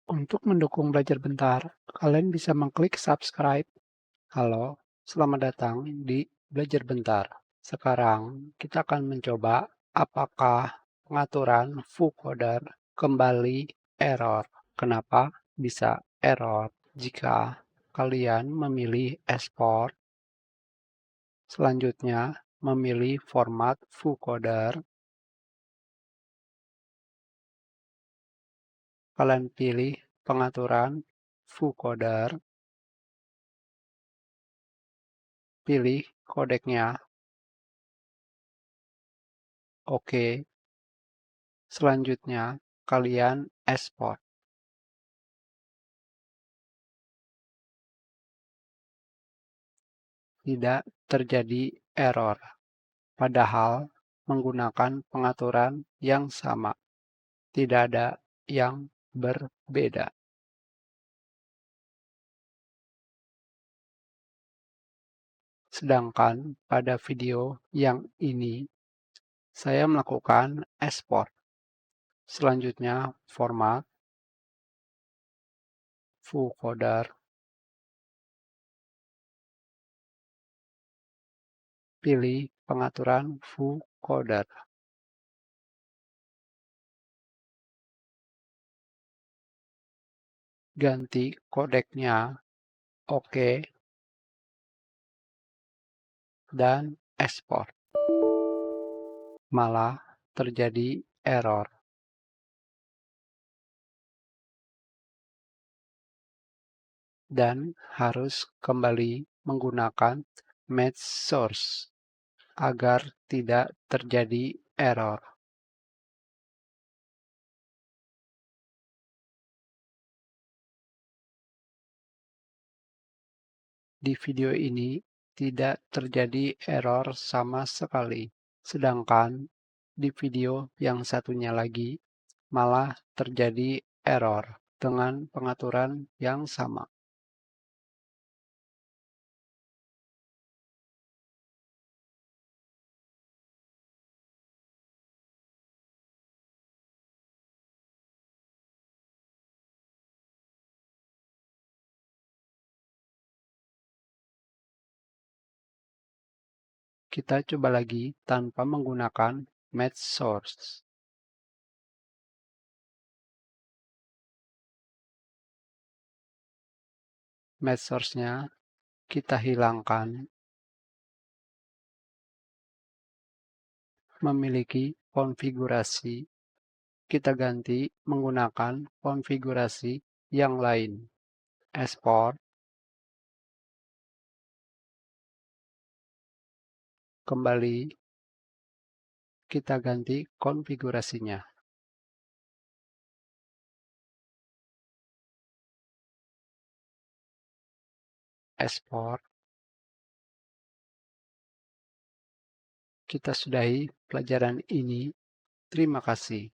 Untuk mendukung Belajar Bentar, kalian bisa mengklik subscribe. Halo, selamat datang di Belajar Bentar. Sekarang kita akan mencoba apakah pengaturan vocoder kembali error. Kenapa bisa error? Jika kalian memilih export, selanjutnya memilih format vocoder, kalian pilih pengaturan vocoder, pilih kodeknya. Oke, selanjutnya kalian export. Tidak terjadi error, padahal menggunakan pengaturan yang sama. Tidak ada yang berbeda. Sedangkan pada video yang ini, saya melakukan export. Selanjutnya format, vocoder, pilih pengaturan vocoder. Ganti kodeknya, oke, dan export. Malah terjadi error. Dan harus kembali menggunakan match source agar tidak terjadi error. Di video ini tidak terjadi error sama sekali, sedangkan di video yang satunya lagi malah terjadi error dengan pengaturan yang sama. Kita coba lagi tanpa menggunakan match source. Match source-nya kita hilangkan. Memiliki konfigurasi, kita ganti menggunakan konfigurasi yang lain. Export, kembali, kita ganti konfigurasinya. Export, kita sudahi pelajaran ini. Terima kasih.